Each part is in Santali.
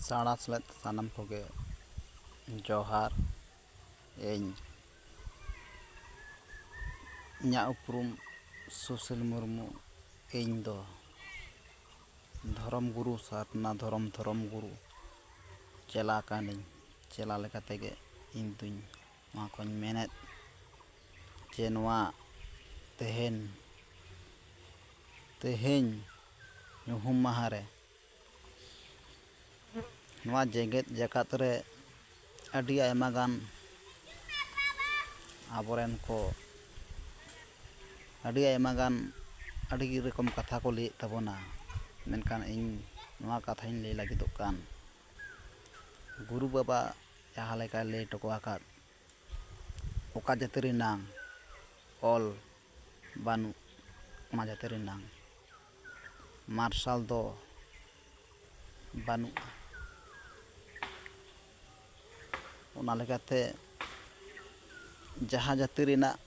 ᱥᱟᱬᱟ ᱥᱮᱞᱮᱫ ᱥᱟᱱᱟᱢ ᱠᱚᱜᱮ ᱡᱚᱦᱟᱨ᱾ ᱤᱧᱟᱹᱜ ᱩᱯᱨᱩᱢ ᱥᱩᱥᱤᱞ ᱢᱩᱨᱢᱩ᱾ ᱤᱧ ᱫᱚ ᱫᱷᱚᱨᱚᱢ ᱜᱩᱨᱩ ᱥᱟᱨᱱᱟ ᱫᱷᱚᱨᱚᱢ ᱜᱩᱨᱩ ᱪᱮᱞᱟ ᱠᱟᱹᱱᱟᱹᱧ᱾ ᱪᱮᱞᱟ ᱞᱮᱠᱟ ᱛᱮᱜᱮ ᱤᱧ ᱫᱩᱧ ᱱᱚᱣᱟ ᱠᱚᱧ ᱢᱮᱱᱮᱫ ᱡᱮ ᱱᱚᱣᱟ ᱛᱮᱦᱮᱧ ᱧᱩᱦᱩᱢ ᱢᱟᱦᱟ ᱨᱮ ᱱᱚᱣᱟ ᱡᱮᱜᱮᱛ ᱡᱟᱠᱟᱛ ᱨᱮ ᱟᱹᱰᱤ ᱟᱭᱢᱟ ᱜᱟᱱ ᱟᱵᱚᱨᱮᱱ ᱠᱚ ᱟᱹᱰᱤ ᱨᱚᱠᱚᱢ ᱠᱟᱛᱷᱟ ᱠᱚ ᱞᱟᱹᱭᱮᱫ ᱛᱟᱵᱚᱱᱟ, ᱢᱮᱱᱠᱷᱟᱱ ᱤᱧ ᱱᱚᱣᱟ ᱠᱟᱛᱷᱟᱧ ᱞᱟᱹᱭ ᱞᱟᱹᱜᱤᱫᱚᱜ ᱠᱟᱱ ᱜᱩᱨᱩ ᱵᱟᱵᱟ ᱡᱟᱦᱟᱸ ᱞᱮᱠᱟᱭ ᱞᱟᱹᱭ ᱦᱚᱴᱚ ᱟᱠᱟᱫ, ᱚᱠᱟ ᱡᱟᱹᱛᱤ ᱨᱮᱱᱟᱜ ᱚᱞ ᱵᱟᱹᱱᱩᱜ ᱚᱱᱟ ᱡᱟᱹᱛᱤ ᱨᱮᱱᱟᱜ ᱢᱟᱨᱥᱟᱞ ᱫᱚ ᱵᱟᱹᱱᱩᱜᱼᱟ᱾ ᱚᱱᱟ ᱞᱮᱠᱟᱛᱮ ᱡᱟᱦᱟᱸ ᱡᱟᱹᱛᱤ ᱨᱮᱱᱟᱜ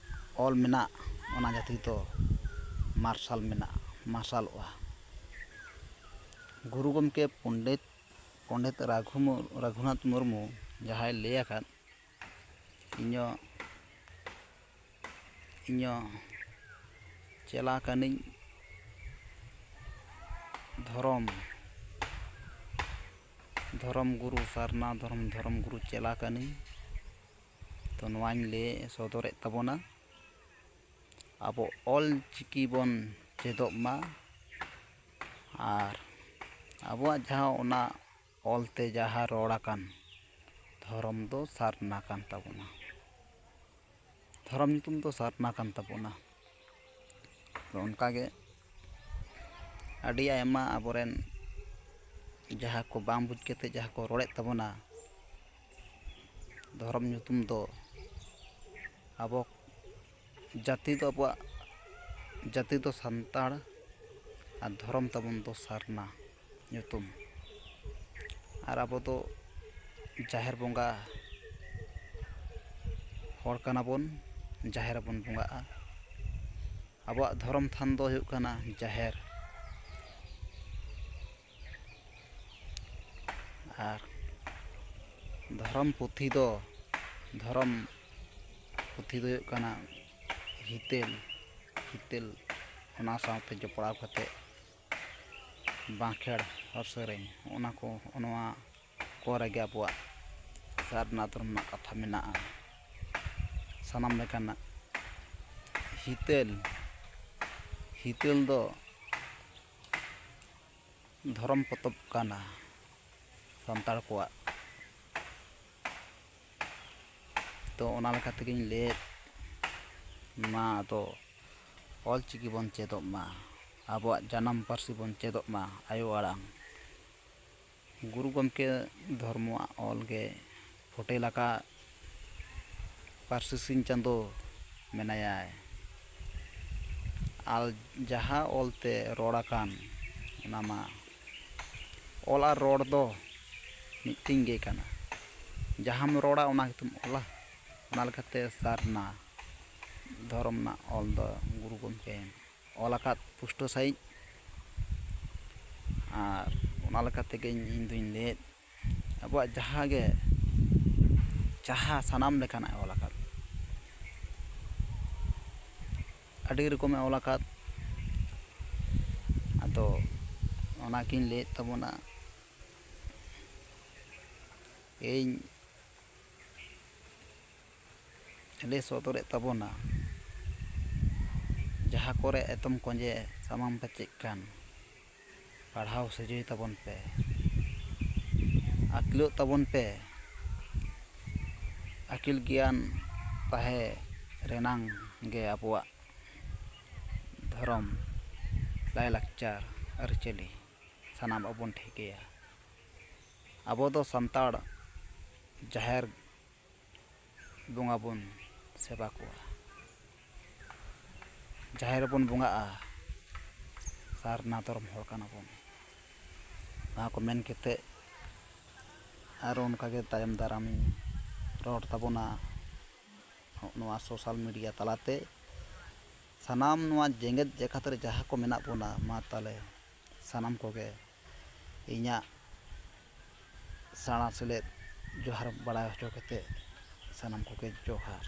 ᱚᱞ ᱢᱮᱱᱟᱜ ᱚᱱᱟ ᱡᱟᱹᱛᱤ ᱫᱚ ᱢᱟᱨᱥᱟᱞᱚᱜᱼᱟ᱾ ᱜᱩᱨᱩ ᱜᱚᱢᱠᱮ ᱯᱚᱸᱰᱮᱛ ᱨᱟᱹᱜᱷᱩᱱᱟᱛᱷ ᱢᱩᱨᱢᱩ ᱡᱟᱦᱟᱸᱭ ᱞᱟᱹᱭ ᱟᱠᱟᱫ, ᱤᱧᱚ ᱪᱮᱞᱟ ᱠᱟᱹᱱᱟᱹᱧ ᱫᱷᱚᱨᱚᱢ ᱜᱩᱨᱩ ᱥᱟᱨᱱᱟ ᱫᱷᱚᱨᱚᱢ ᱜᱩᱨᱩ ᱪᱮᱞᱟ ᱠᱟᱹᱱᱟᱹᱧ᱾ ᱛᱚ ᱱᱚᱣᱟᱧ ᱞᱟᱹᱭ ᱥᱚᱫᱚᱨᱮᱫ ᱛᱟᱵᱚᱱᱟ, ᱟᱵᱚ ᱚᱞ ᱪᱤᱠᱤ ᱵᱚᱱ ᱪᱮᱫᱚᱜ ᱢᱟ ᱟᱨ ᱟᱵᱚᱣᱟᱜ ᱡᱟᱦᱟᱸ ᱚᱱᱟ ᱚᱞᱛᱮ ᱡᱟᱦᱟᱸ ᱨᱚᱲ ᱟᱠᱟᱱ ᱫᱷᱚᱨᱚᱢ ᱫᱚ ᱥᱟᱨᱱᱟ ᱠᱟᱱ ᱛᱟᱵᱚᱱᱟ, ᱫᱷᱚᱨᱚᱢ ᱧᱩᱛᱩᱢ ᱫᱚ ᱥᱟᱨᱱᱟ ᱠᱟᱱ ᱛᱟᱵᱚᱱᱟ᱾ ᱛᱚ ᱚᱱᱠᱟᱜᱮ ᱟᱹᱰᱤ ᱟᱭᱢᱟ ᱟᱵᱚᱨᱮᱱ ᱡᱟᱦᱟᱸ ᱠᱚ ᱵᱟᱝ ᱵᱩᱡᱽ ᱠᱟᱛᱮᱫ ᱡᱟᱦᱟᱸ ᱠᱚ ᱨᱚᱲᱮᱫ ᱛᱟᱵᱚᱱᱟ, ᱫᱷᱚᱨᱚᱢ ᱧᱩᱛᱩᱢ ᱫᱚ ᱟᱵᱚᱣᱟᱜ ᱡᱟᱹᱛᱤ ᱫᱚ ᱥᱟᱱᱛᱟᱲ ᱟᱨ ᱫᱷᱚᱨᱚᱢ ᱛᱟᱵᱚᱱ ᱫᱚ ᱥᱟᱨᱱᱟ ᱧᱩᱛᱩᱢ᱾ ᱟᱨ ᱟᱵᱚ ᱫᱚ ᱡᱟᱦᱮᱨ ᱵᱚᱸᱜᱟ ᱦᱚᱲ ᱠᱟᱱᱟᱵᱚᱱ, ᱡᱟᱦᱮᱨ ᱨᱮᱵᱚᱱ ᱵᱚᱸᱜᱟᱜᱼᱟ᱾ ᱟᱵᱚᱣᱟᱜ ᱫᱷᱚᱨᱚᱢ ᱛᱷᱟᱱ ᱫᱚ ᱦᱩᱭᱩᱜ ᱠᱟᱱᱟ ᱡᱟᱦᱮᱨ᱾ ᱟᱨ ᱫᱷᱚᱨᱚᱢ ᱯᱩᱛᱷᱤ ᱫᱚ ᱦᱩᱭᱩᱜ ᱠᱟᱱᱟ ᱦᱤᱛᱟᱹᱞ ᱚᱱᱟ ᱥᱟᱶᱛᱮ ᱡᱚᱯᱲᱟᱣ ᱠᱟᱛᱮᱫ ᱵᱟᱸᱠᱷᱮᱲ ᱦᱚᱲ ᱥᱮᱨᱮᱧ ᱱᱚᱣᱟ ᱠᱚᱨᱮᱜᱮ ᱟᱵᱚᱣᱟᱜ ᱥᱟᱨᱱᱟ ᱫᱷᱚᱨᱚᱢ ᱨᱮᱱᱟᱜ ᱠᱟᱛᱷᱟ ᱢᱮᱱᱟᱜᱼᱟ᱾ ᱥᱟᱱᱟᱢ ᱞᱮᱠᱟᱱᱟᱜ ᱦᱤᱛᱟᱹᱞ ᱫᱚ ᱫᱷᱚᱨᱚᱢ ᱯᱚᱛᱚᱵ ᱠᱟᱱᱟ ᱥᱟᱱᱛᱟᱲ ᱠᱚᱣᱟᱜ᱾ ᱛᱚ ᱚᱱᱟ ᱞᱮᱠᱟ ᱛᱮᱜᱮᱧ ᱞᱟᱹᱭᱮᱫ, ᱱᱚᱣᱟ ᱫᱚ ᱚᱞ ᱪᱤᱠᱤ ᱵᱚᱱ ᱪᱮᱫᱚᱜ ᱢᱟ, ᱟᱵᱚᱣᱟᱜ ᱡᱟᱱᱟᱢ ᱯᱟᱹᱨᱥᱤ ᱵᱚᱱ ᱪᱮᱫᱚᱜ ᱢᱟ, ᱟᱭᱳ ᱟᱲᱟᱝ᱾ ᱜᱩᱨᱩ ᱜᱚᱢᱠᱮ ᱫᱷᱚᱨᱢᱚᱣᱟᱜ ᱚᱞ ᱜᱮ ᱯᱷᱳᱴᱮᱞ ᱟᱠᱟᱫ ᱯᱟᱹᱨᱥᱤ ᱥᱤᱧ ᱪᱟᱸᱫᱳ ᱢᱮᱱᱟᱭᱟ᱾ ᱟᱨ ᱡᱟᱦᱟᱸ ᱚᱞᱛᱮ ᱨᱚᱲ ᱟᱠᱟᱱ ᱚᱱᱟ ᱢᱟ ᱚᱞ ᱟᱨ ᱨᱚᱲ ᱫᱚ ᱢᱤᱫᱴᱮᱱ ᱜᱮ ᱠᱟᱱᱟ᱾ ᱡᱟᱦᱟᱸᱢ ᱨᱚᱲᱟ ᱚᱱᱟ ᱜᱮᱛᱚᱢ ᱚᱞᱟ᱾ ᱚᱱᱟ ᱞᱮᱠᱟᱛᱮ ᱥᱟᱨᱱᱟ ᱫᱷᱚᱨᱚᱢ ᱨᱮᱱᱟᱜ ᱚᱞ ᱫᱚ ᱜᱩᱨᱩ ᱜᱚᱢᱠᱮ ᱚᱞ ᱟᱠᱟᱫ ᱯᱩᱥᱴᱟᱹᱣ ᱥᱟᱺᱦᱤᱡ᱾ ᱟᱨ ᱚᱱᱟ ᱞᱮᱠᱟ ᱛᱮᱜᱮ ᱤᱧᱫᱩᱧ ᱞᱟᱹᱭᱮᱫ, ᱟᱵᱚᱣᱟᱜ ᱡᱟᱦᱟᱸ ᱥᱟᱱᱟᱢ ᱞᱮᱠᱟᱱᱟᱜ ᱚᱞ ᱟᱠᱟᱫ, ᱟᱹᱰᱤ ᱨᱚᱠᱚᱢᱮ ᱚᱞ ᱟᱠᱟᱫ᱾ ᱟᱫᱚ ᱚᱱᱟᱜᱤᱧ ᱞᱟᱹᱭᱮᱫ ᱛᱟᱵᱚᱱᱟ, ᱤᱧ ᱞᱟᱹᱭ ᱥᱚᱫᱚᱨᱮᱫ ᱛᱟᱵᱚᱱᱟ, ᱡᱟᱦᱟᱸ ᱠᱚᱨᱮ ᱮᱛᱚᱢ ᱠᱚᱸᱡᱮ ᱥᱟᱢᱟᱝ ᱯᱟᱪᱮᱜ ᱠᱟᱱ ᱯᱟᱲᱦᱟᱣ ᱥᱚᱡᱷᱮᱭ ᱛᱟᱵᱚᱱ ᱯᱮ, ᱟᱹᱠᱤᱞᱚᱜ ᱛᱟᱵᱚᱱ ᱯᱮ᱾ ᱟᱹᱠᱤᱞ ᱜᱮᱭᱟᱱ ᱛᱟᱦᱮᱸ ᱨᱮᱱᱟᱝ ᱜᱮ ᱟᱵᱚᱣᱟᱜ ᱫᱷᱚᱨᱚᱢ, ᱞᱟᱭᱼᱞᱟᱠᱪᱟᱨ, ᱟᱹᱨᱤᱪᱟᱹᱞᱤ ᱥᱟᱱᱟᱢ ᱵᱚᱱ ᱴᱷᱤᱠᱟᱹᱭᱟ᱾ ᱟᱵᱚ ᱫᱚ ᱥᱟᱱᱛᱟᱲ ᱡᱟᱦᱮᱨ ᱵᱚᱸᱜᱟ ᱵᱚᱱ ᱥᱮᱵᱟ ᱠᱚᱣᱟ, ᱡᱟᱦᱮᱨ ᱨᱮᱵᱚᱱ ᱵᱚᱸᱜᱟᱜᱼᱟ, ᱥᱟᱨᱱᱟ ᱫᱷᱚᱨᱚᱢ ᱦᱚᱲ ᱠᱟᱱᱟᱵᱚᱱ᱾ ᱱᱚᱣᱟ ᱠᱚ ᱢᱮᱱ ᱠᱟᱛᱮᱫ ᱟᱨᱚ ᱚᱱᱠᱟᱜᱮ ᱛᱟᱭᱚᱢ ᱫᱟᱨᱟᱢᱤᱧ ᱨᱚᱲ ᱛᱟᱵᱚᱱᱟ ᱱᱚᱣᱟ ᱥᱳᱥᱟᱞ ᱢᱤᱰᱤᱭᱟ ᱛᱟᱞᱟᱛᱮ᱾ ᱥᱟᱱᱟᱢ ᱱᱚᱣᱟ ᱡᱮᱜᱮᱛ ᱡᱟᱠᱟᱛ ᱨᱮ ᱡᱟᱦᱟᱸ ᱠᱚ ᱢᱮᱱᱟᱜ ᱵᱚᱱᱟ, ᱢᱟ ᱛᱟᱦᱚᱞᱮ ᱥᱟᱱᱟᱢ ᱠᱚᱜᱮ ᱤᱧᱟᱹᱜ ᱥᱮᱬᱟ ᱥᱮᱞᱮᱫ ᱡᱚᱦᱟᱨ ᱵᱟᱲᱟᱭ ᱦᱚᱪᱚ ᱠᱟᱛᱮᱫ ᱥᱟᱱᱟᱢ ᱠᱚᱜᱮ ᱡᱚᱦᱟᱨ।